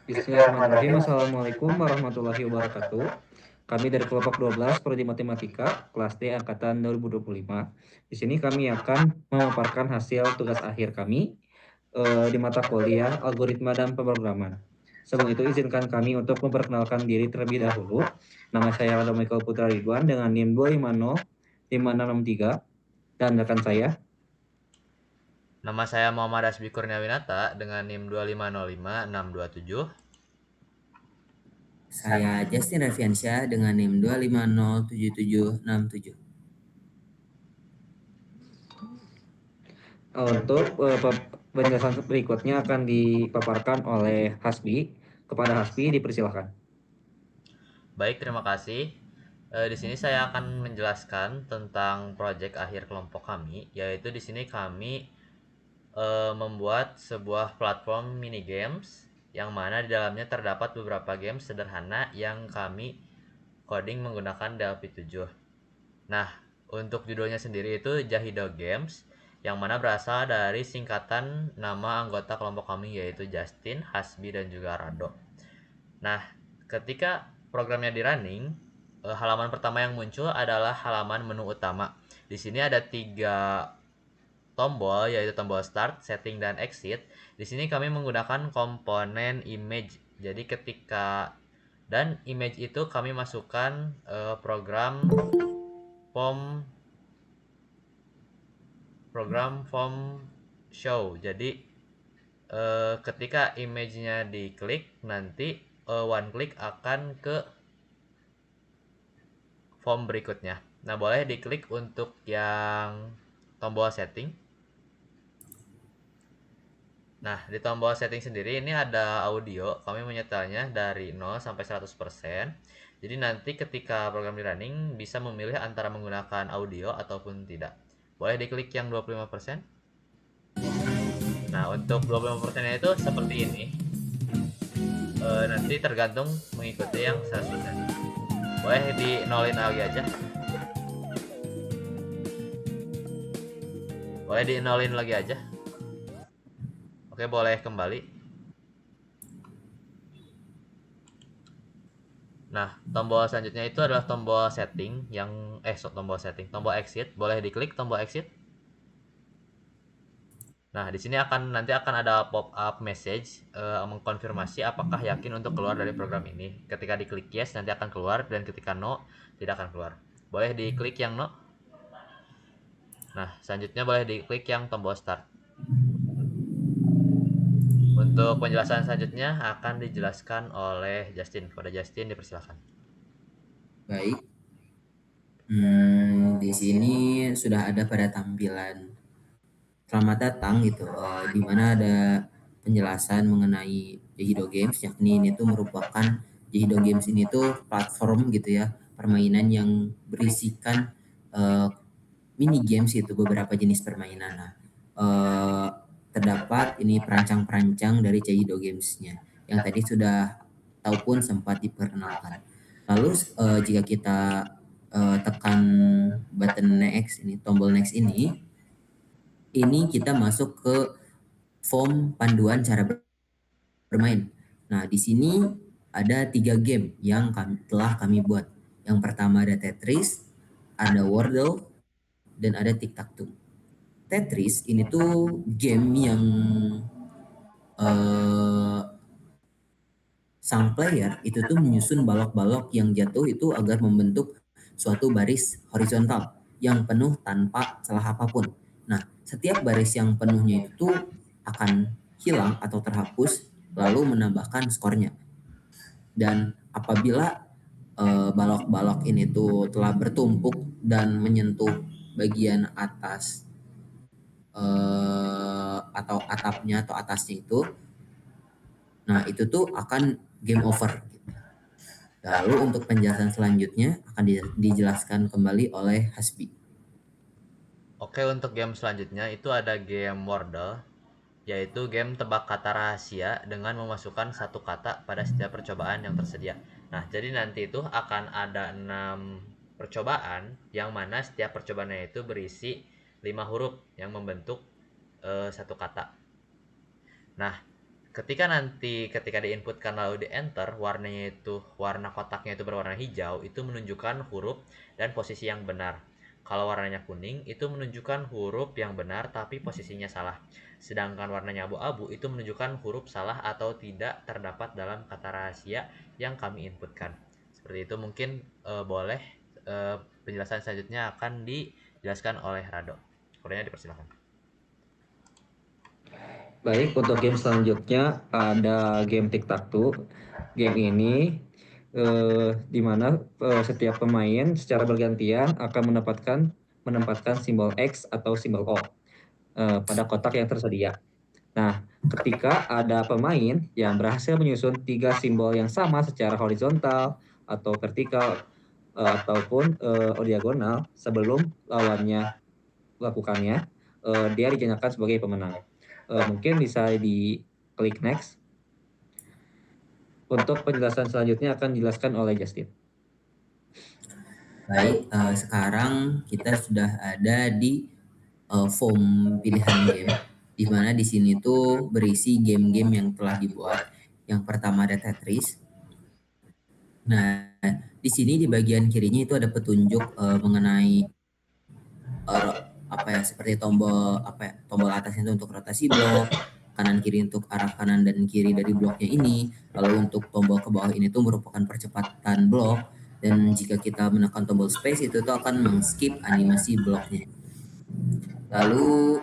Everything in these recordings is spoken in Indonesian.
Bismillahirrahmanirrahim. Assalamualaikum warahmatullahi wabarakatuh. Kami dari kelompok 12 Prodi Matematika kelas D angkatan 2025. Di sini kami akan memaparkan hasil tugas akhir kami di mata kuliah Algoritma dan Pemrograman. Sebelum itu izinkan kami untuk memperkenalkan diri terlebih dahulu. Nama saya Rado Michael Putra Ridwan dengan NIM 2505663 dan rekan saya. Nama saya Muhammad Asbi Kurniawinata dengan NIM 2505627. Saya Justin Reviansyah dengan NIM 2507767. Untuk penjelasan berikutnya akan dipaparkan oleh Hasbi. Kepada Hasbi dipersilahkan. Baik, terima kasih. Di sini saya akan menjelaskan tentang proyek akhir kelompok kami, yaitu di sini kami membuat sebuah platform mini games yang mana di dalamnya terdapat beberapa game sederhana yang kami coding menggunakan DLP7. Nah, untuk judulnya sendiri itu Jahido Games, yang mana berasal dari singkatan nama anggota kelompok kami yaitu Justin, Hasbi, dan juga Rado. Nah, ketika programnya di running, halaman pertama yang muncul adalah halaman menu utama. Di sini ada 3 tombol, yaitu tombol start, setting, dan exit. Di sini kami menggunakan komponen image. Jadi dan image itu kami masukkan form form show. Jadi ketika image-nya diklik, nanti one click akan ke form berikutnya. Nah, boleh diklik untuk yang tombol setting. Nah, di tombol setting sendiri ini ada audio. Kami menyetelnya dari 0 sampai 100%. Jadi nanti ketika program di running bisa memilih antara menggunakan audio ataupun tidak. Boleh diklik yang 25%. Nah, untuk 25%-nya itu seperti ini. Nanti tergantung mengikuti yang 100%. Boleh di nolin lagi aja. Boleh di nolin lagi aja. Oke, boleh kembali. Nah, tombol selanjutnya itu adalah tombol setting tombol exit. Boleh diklik tombol exit. Nah, di sini nanti akan ada pop up message mengkonfirmasi apakah yakin untuk keluar dari program ini. Ketika diklik yes nanti akan keluar, dan ketika no tidak akan keluar. Boleh diklik yang no. Nah, selanjutnya boleh diklik yang tombol start. Untuk penjelasan selanjutnya akan dijelaskan oleh Justin. Kepada Justin dipersilakan. Baik. Di sini sudah ada pada tampilan selamat datang gitu, di mana ada penjelasan mengenai Jahido Games, yakni ini tuh merupakan Jahido Games ini tuh platform gitu ya, permainan yang berisikan mini games itu beberapa jenis permainan. Nah, terdapat ini perancang-perancang dari Jahido Games-nya yang tadi sudah tahu pun sempat diperkenalkan. Lalu jika kita tekan button next ini, tombol next ini kita masuk ke form panduan cara bermain. Nah, di sini ada 3 game yang telah kami buat. Yang pertama ada Tetris, ada Wordle, dan ada Tic Tac Toe. Tetris ini tuh game yang sang player itu tuh menyusun balok-balok yang jatuh itu agar membentuk suatu baris horizontal yang penuh tanpa celah apapun. Nah, setiap baris yang penuhnya itu tuh akan hilang atau terhapus lalu menambahkan skornya. Dan apabila balok-balok ini tuh telah bertumpuk dan menyentuh bagian atas atau atapnya atau atasnya itu, nah itu tuh akan game over. Lalu untuk penjelasan selanjutnya akan dijelaskan kembali oleh Hasbi. Oke, untuk game selanjutnya itu ada game Wordle, yaitu game tebak kata rahasia dengan memasukkan satu kata pada setiap percobaan yang tersedia. Nah, jadi nanti itu akan ada 6 percobaan, yang mana setiap percobaannya itu berisi 5 huruf yang membentuk satu kata. Nah, ketika diinputkan lalu di enter, warna kotaknya itu berwarna hijau, itu menunjukkan huruf dan posisi yang benar. Kalau warnanya kuning itu menunjukkan huruf yang benar tapi posisinya salah. Sedangkan warnanya abu-abu itu menunjukkan huruf salah atau tidak terdapat dalam kata rahasia yang kami inputkan. Seperti itu mungkin boleh penjelasan selanjutnya akan dijelaskan oleh Rado. Kurangnya dipersilakan. Baik, untuk game selanjutnya ada game Tic Tac Toe. Game ini di mana setiap pemain secara bergantian akan menempatkan simbol X atau simbol O pada kotak yang tersedia. Nah, ketika ada pemain yang berhasil menyusun 3 simbol yang sama secara horizontal atau vertikal ataupun diagonal sebelum lawannya melakukannya, dia dinyatakan sebagai pemenang. Mungkin bisa diklik next. Untuk penjelasan selanjutnya akan dijelaskan oleh Justin. Baik, sekarang kita sudah ada di form pilihan game, di mana di sini tuh berisi game-game yang telah dibuat. Yang pertama ada Tetris. Nah, di sini di bagian kirinya itu ada petunjuk mengenai seperti tombol tombol atasnya itu untuk rotasi blok, kanan kiri untuk arah kanan dan kiri dari bloknya ini. Lalu untuk tombol ke bawah ini tuh merupakan percepatan blok, dan jika kita menekan tombol space itu tuh akan mengskip animasi bloknya. Lalu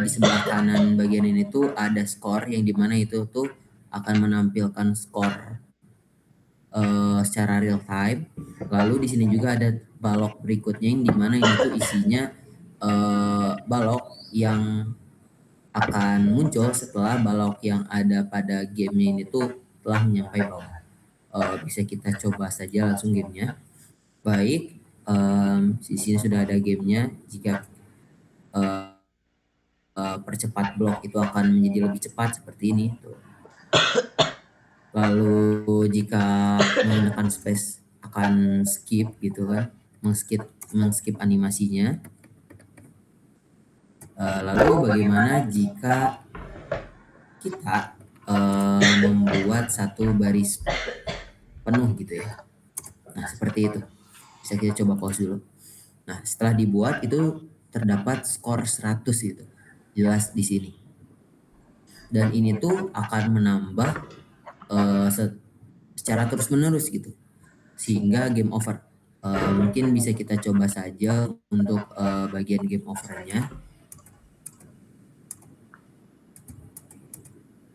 di sebelah kanan bagian ini tuh ada skor yang dimana itu tuh akan menampilkan skor secara real time. Lalu di sini juga ada balok berikutnya yang dimana ini tuh isinya balok yang akan muncul setelah balok yang ada pada gamenya ini tuh telah menyampai bawah. Bisa kita coba saja langsung gamenya. Baik, di sini sudah ada gamenya. Jika percepat blok itu akan menjadi lebih cepat seperti ini. Lalu jika menggunakan space akan skip gitu kan, mengskip animasinya. Lalu bagaimana jika kita membuat satu baris penuh gitu ya. Nah, seperti itu. Bisa kita coba pause dulu. Nah, setelah dibuat itu terdapat skor 100 gitu. Jelas di sini. Dan ini tuh akan menambah secara terus-menerus gitu. Sehingga game over. Mungkin bisa kita coba saja untuk bagian game overnya.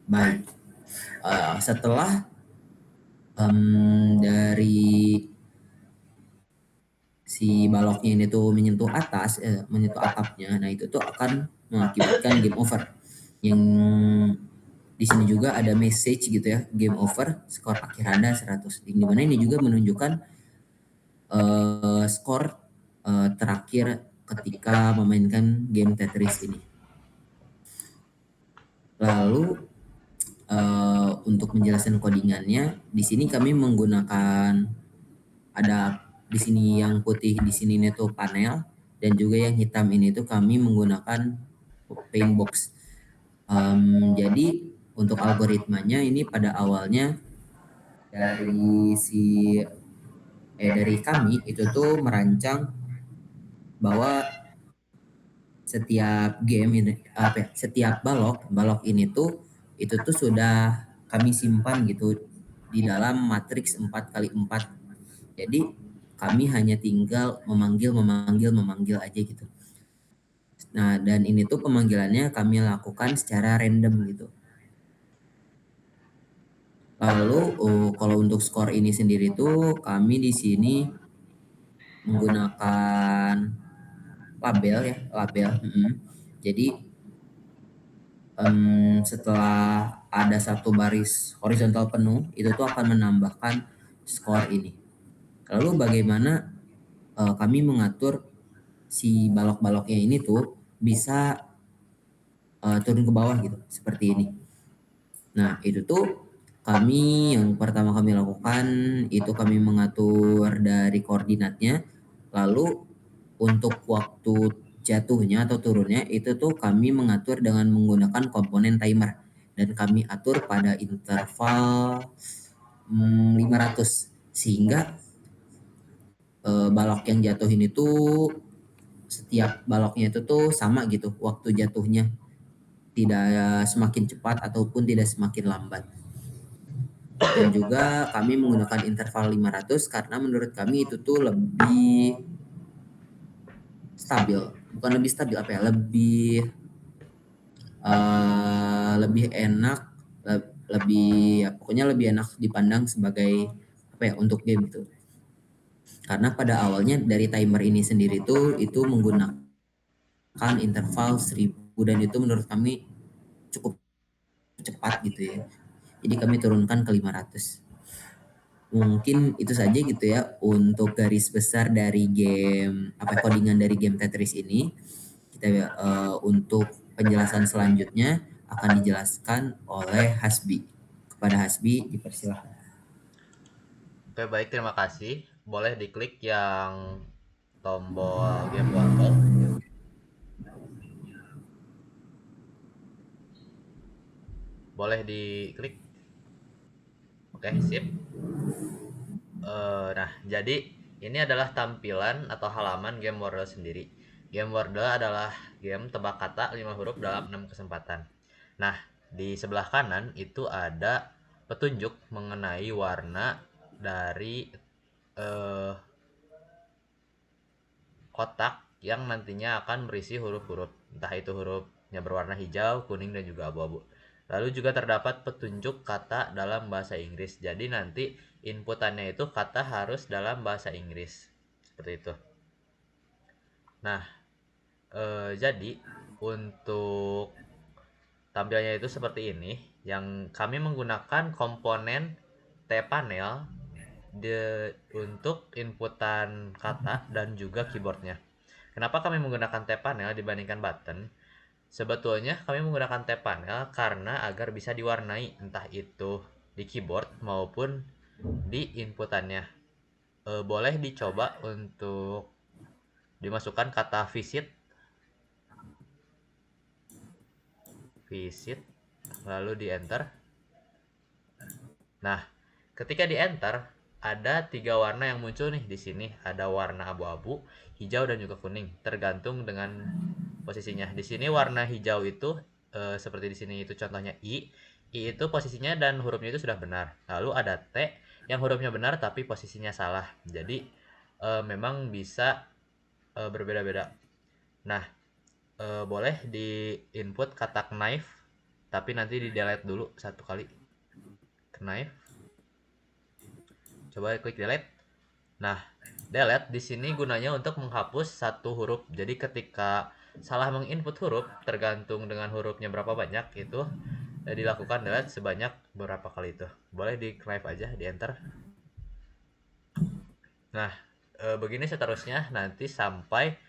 Baik, setelah dari si baloknya ini tuh menyentuh menyentuh atapnya, nah itu tuh akan mengakibatkan game over. Yang di sini juga ada message gitu ya, game over, skor akhir Anda 100. Di mana ini juga menunjukkan skor terakhir ketika memainkan game Tetris ini. Lalu untuk menjelaskan codingannya, di sini kami menggunakan ada di sini yang putih di sini ini tuh panel, dan juga yang hitam ini tuh kami menggunakan paintbox. Jadi untuk algoritmanya ini pada awalnya dari kami itu tuh merancang bahwa setiap game ini setiap balok ini tuh itu tuh sudah kami simpan gitu di dalam matriks 4x4. Jadi kami hanya tinggal memanggil aja gitu. Nah, dan ini tuh pemanggilannya kami lakukan secara random gitu. Lalu kalau untuk skor ini sendiri tuh kami di sini menggunakan label. Jadi setelah ada satu baris horizontal penuh itu tuh akan menambahkan skor ini. Lalu bagaimana kami mengatur si balok-baloknya ini tuh bisa turun ke bawah gitu seperti ini. Nah, itu tuh yang pertama kami lakukan itu kami mengatur dari koordinatnya. Lalu untuk waktu jatuhnya atau turunnya itu tuh kami mengatur dengan menggunakan komponen timer. dan kami atur pada interval 500 sehingga balok yang jatuhin itu setiap baloknya itu tuh sama gitu waktu jatuhnya, tidak semakin cepat ataupun tidak semakin lambat. Dan juga kami menggunakan interval 500 karena menurut kami itu tuh lebih stabil, bukan lebih stabil apa ya, lebih enak, lebih ya, pokoknya lebih enak dipandang sebagai apa ya untuk game itu. Karena pada awalnya dari timer ini sendiri tuh itu menggunakan interval 1000 dan itu menurut kami cukup cepat gitu ya. Jadi kami turunkan ke 500. Mungkin itu saja gitu ya untuk garis besar dari game codingan dari game Tetris ini. Kita untuk penjelasan selanjutnya akan dijelaskan oleh Hasbi. Kepada Hasbi dipersilakan. Oke, baik, terima kasih. Boleh diklik yang tombol game world. Boleh diklik. Oke, sip. Nah, jadi ini adalah tampilan atau halaman game Wordle sendiri. Game Wordle adalah game tebak kata 5 huruf dalam 6 kesempatan. Nah, di sebelah kanan itu ada petunjuk mengenai warna dari kotak yang nantinya akan berisi huruf-huruf. Entah itu hurufnya berwarna hijau, kuning, dan juga abu-abu. Lalu juga terdapat petunjuk kata dalam bahasa Inggris. Jadi nanti inputannya itu kata harus dalam bahasa Inggris. Seperti itu. Nah, jadi untuk tampilannya itu seperti ini. Yang kami menggunakan komponen T-panel untuk inputan kata dan juga keyboardnya. Kenapa kami menggunakan T-panel dibandingkan button? Sebetulnya kami menggunakan T-panel karena agar bisa diwarnai, entah itu di keyboard maupun di inputannya. Boleh dicoba untuk dimasukkan kata visit, lalu di enter. Nah, ketika di enter, ada 3 warna yang muncul nih di sini. Ada warna abu-abu, hijau, dan juga kuning, tergantung dengan posisinya. Di sini warna hijau itu seperti di sini itu contohnya I. I itu posisinya dan hurufnya itu sudah benar. Lalu ada T yang hurufnya benar tapi posisinya salah. Jadi memang bisa berbeda-beda. Nah, boleh di input kata knife, tapi nanti di delete dulu satu kali. Knife. Coba klik delete. Nah, delete di sini gunanya untuk menghapus satu huruf. Jadi ketika salah menginput huruf, tergantung dengan hurufnya berapa banyak, itu dilakukan delete sebanyak berapa kali itu. Boleh di knife aja, di enter. Nah, begini seterusnya nanti sampai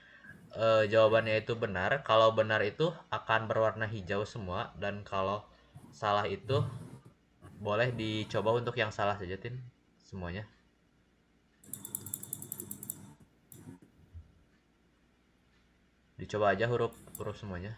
jawabannya itu benar. Kalau benar itu akan berwarna hijau semua, dan kalau salah itu boleh dicoba untuk yang salah saja, Tin, semuanya. Dicoba aja huruf semuanya.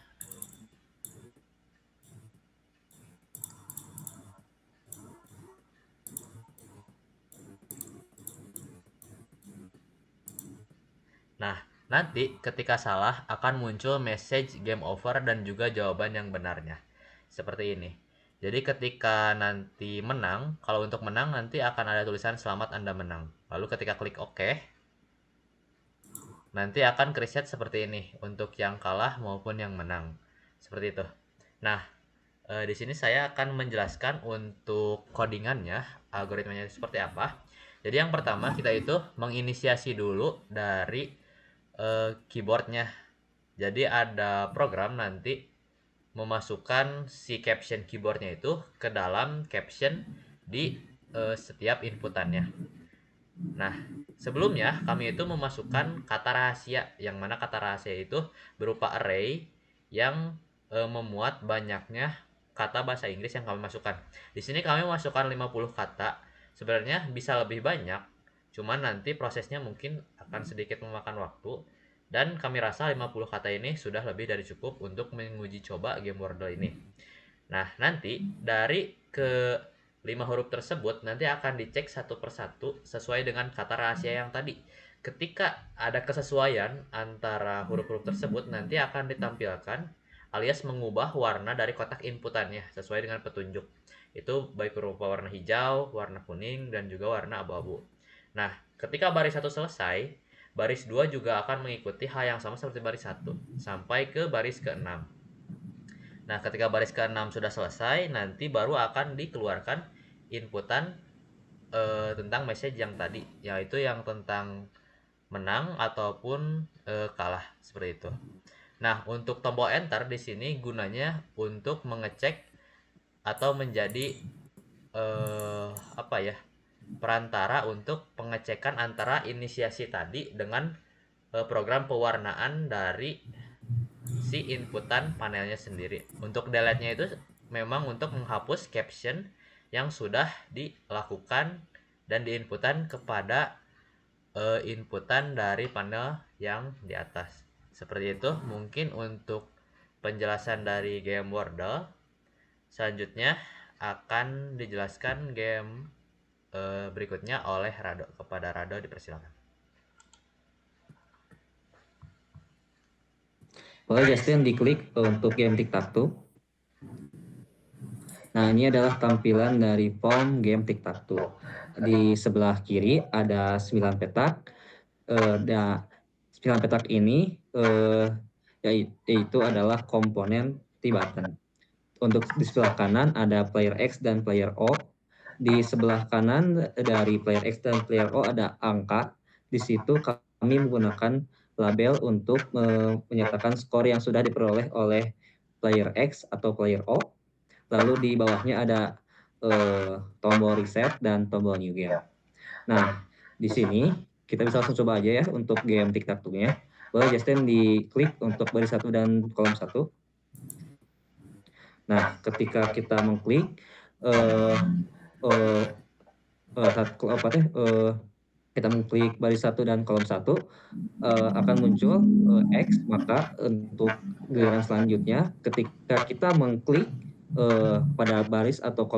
Nah, nanti ketika salah akan muncul message game over dan juga jawaban yang benarnya. Seperti ini. Jadi ketika nanti menang, kalau untuk menang nanti akan ada tulisan selamat Anda menang. Lalu ketika klik OK, nanti akan preset seperti ini untuk yang kalah maupun yang menang. Seperti itu. Nah, di sini saya akan menjelaskan untuk codingannya, algoritmanya seperti apa. Jadi yang pertama kita itu menginisiasi dulu dari keyboardnya. Jadi ada program nanti memasukkan si caption keyboardnya itu ke dalam caption di setiap inputannya. Nah, sebelumnya kami itu memasukkan kata rahasia, yang mana kata rahasia itu berupa array yang memuat banyaknya kata bahasa Inggris yang kami masukkan. Di sini kami memasukkan 50 kata. Sebenarnya bisa lebih banyak, cuman nanti prosesnya mungkin akan sedikit memakan waktu. Dan kami rasa 50 kata ini sudah lebih dari cukup untuk menguji coba game Wordle ini. Nah, nanti dari ke 5 huruf tersebut nanti akan dicek satu persatu sesuai dengan kata rahasia yang tadi. Ketika ada kesesuaian antara huruf-huruf tersebut nanti akan ditampilkan alias mengubah warna dari kotak inputannya sesuai dengan petunjuk. Itu baik berupa warna hijau, warna kuning, dan juga warna abu-abu. Nah, ketika baris 1 selesai, baris 2 juga akan mengikuti hal yang sama seperti baris 1 sampai ke baris ke-6. Nah, ketika baris ke-6 sudah selesai, nanti baru akan dikeluarkan inputan tentang message yang tadi, yaitu yang tentang menang ataupun kalah seperti itu. Nah, untuk tombol enter di sini gunanya untuk mengecek atau menjadi apa ya? Perantara untuk pengecekan antara inisiasi tadi dengan program pewarnaan dari si inputan panelnya sendiri. Untuk delete-nya itu memang untuk menghapus caption yang sudah dilakukan dan diinputan kepada inputan dari panel yang di atas. Seperti itu mungkin untuk penjelasan dari game Wordle. Selanjutnya akan dijelaskan game berikutnya oleh Rado. Kepada Rado dipersilakan. Boleh Justin diklik untuk game tic-tac-toe. Nah, ini adalah tampilan dari form game tic-tac-toe. Di sebelah kiri ada 9 petak. 9 petak ini yaitu adalah komponen T-button. Untuk di sebelah kanan ada player X dan player O. Di sebelah kanan dari player X dan player O ada angka. Di situ kami menggunakan label untuk menyatakan skor yang sudah diperoleh oleh player X atau player O. Lalu di bawahnya ada tombol reset dan tombol new game. Nah, di sini kita bisa langsung coba aja ya untuk game tic-tac-toe-nya. Boleh Justin diklik untuk baris 1 dan kolom 1. Nah, ketika kita mengklik kita mengklik baris 1 dan kolom 1 akan muncul X, maka untuk giliran selanjutnya ketika kita mengklik pada baris atau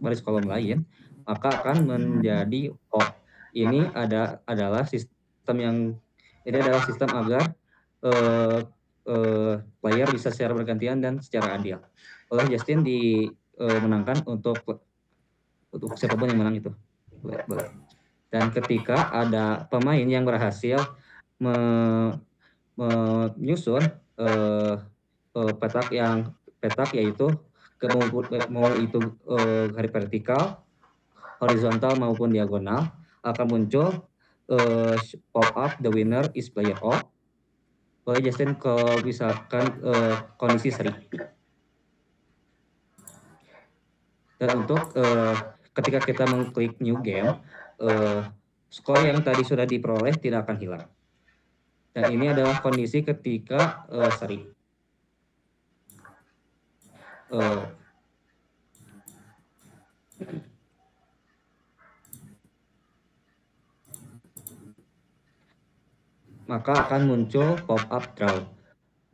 baris kolom lain, maka akan menjadi O. Ini adalah sistem agar player bisa secara bergantian dan secara adil. Oleh Justin dimenangkan untuk siapapun yang menang itu. Boleh. Dan ketika ada pemain yang berhasil menyusun petak yaitu mau itu garis vertikal, horizontal maupun diagonal, akan muncul pop up the winner is player O. Boleh Justin kalau misalkan kondisi seri. Dan untuk ketika kita mengklik new game, skor yang tadi sudah diperoleh tidak akan hilang. Dan ini adalah kondisi ketika seri. Maka akan muncul pop-up draw.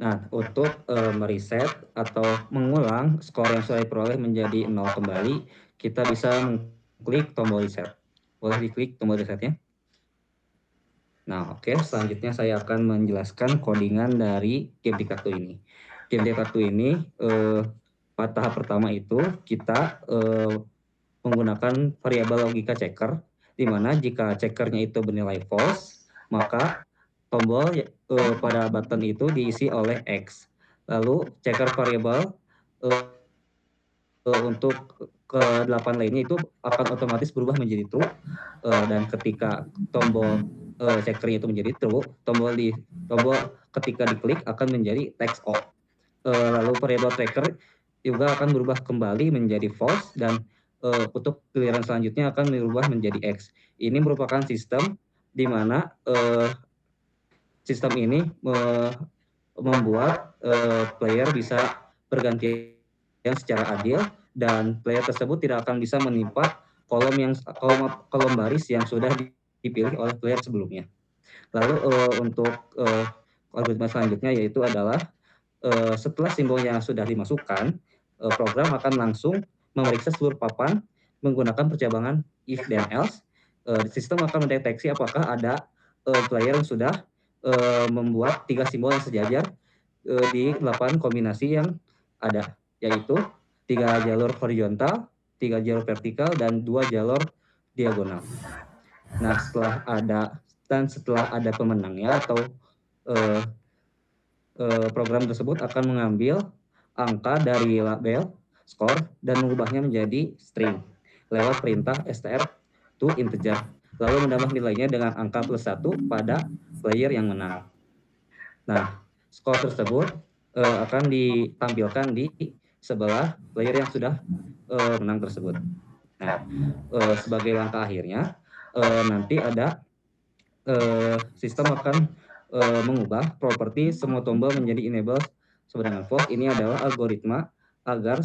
Nah, untuk mereset atau mengulang skor yang sudah diperoleh menjadi 0 kembali, kita bisa mengklik tombol reset. Boleh diklik tombol resetnya. Nah, oke. Selanjutnya saya akan menjelaskan codingan dari game tic-tac-toe ini. Game tic-tac-toe ini pada tahap pertama itu kita menggunakan variabel logika checker, di mana jika checkernya itu bernilai false, maka tombol pada button itu diisi oleh X. Lalu checker variabel untuk ke-8 lainnya itu akan otomatis berubah menjadi true, dan ketika tombol checkernya itu menjadi true, tombol ketika diklik akan menjadi text O. Lalu variabel tracker juga akan berubah kembali menjadi false, dan untuk giliran selanjutnya akan berubah menjadi X. Ini merupakan sistem di mana sistem ini membuat player bisa bergantian secara adil, dan player tersebut tidak akan bisa menimpa kolom baris yang sudah dipilih oleh player sebelumnya. Lalu untuk algoritma selanjutnya yaitu adalah setelah simbol yang sudah dimasukkan, program akan langsung memeriksa seluruh papan menggunakan percabangan if dan else. Sistem akan mendeteksi apakah ada player yang sudah membuat 3 simbol yang sejajar di 8 kombinasi yang ada, yaitu 3 jalur horizontal, 3 jalur vertikal, dan 2 jalur diagonal. Nah, setelah ada pemenangnya atau program tersebut akan mengambil angka dari label skor dan mengubahnya menjadi string lewat perintah str to integer, lalu menambah nilainya dengan angka +1 pada player yang menang. Nah, skor tersebut akan ditampilkan di sebelah player yang sudah menang tersebut. Nah, sebagai langkah akhirnya nanti ada sistem akan mengubah properti semua tombol menjadi enable sama dengan false. Ini adalah algoritma agar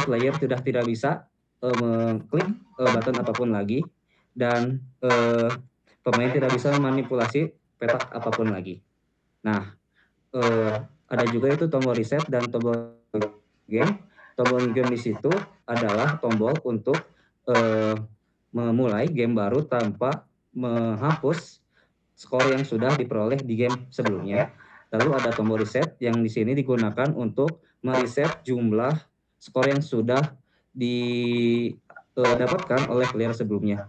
player sudah tidak bisa mengklik button apapun lagi, dan pemain tidak bisa memanipulasi petak apapun lagi. Nah, ada juga itu tombol reset dan tombol game. Tombol game di situ adalah tombol untuk memulai game baru tanpa menghapus skor yang sudah diperoleh di game sebelumnya. Lalu ada tombol reset yang di sini digunakan untuk mereset jumlah skor yang sudah didapatkan oleh player sebelumnya.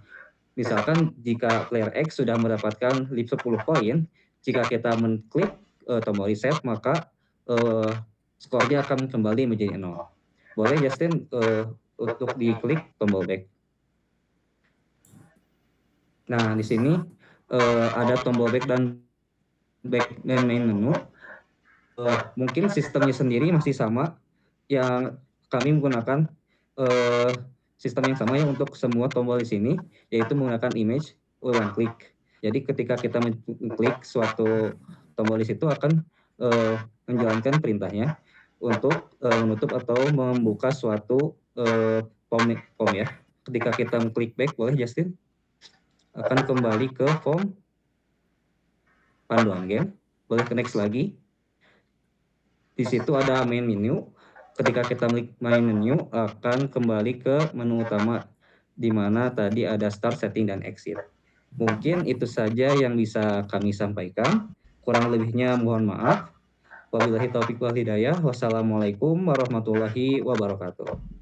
Misalkan jika player X sudah mendapatkan 10 poin, jika kita mengklik tombol reset, maka skornya akan kembali menjadi 0. Boleh Justin untuk diklik tombol back. Nah, di sini ada tombol back dan main menu. Mungkin sistemnya sendiri masih sama, yang kami menggunakan sistem yang sama ya untuk semua tombol di sini, yaitu menggunakan image one click. Jadi ketika kita mengklik suatu tombol di situ akan menjalankan perintahnya untuk menutup atau membuka suatu form ya. Ketika kita mengklik back, boleh Justin, akan kembali ke form panduan game. Boleh ke next lagi. Di situ ada main menu. Ketika kita klik main menu, akan kembali ke menu utama, di mana tadi ada start, setting, dan exit. Mungkin itu saja yang bisa kami sampaikan. Kurang lebihnya mohon maaf. Wabillahi taufiq wal hidayah. Wassalamualaikum warahmatullahi wabarakatuh.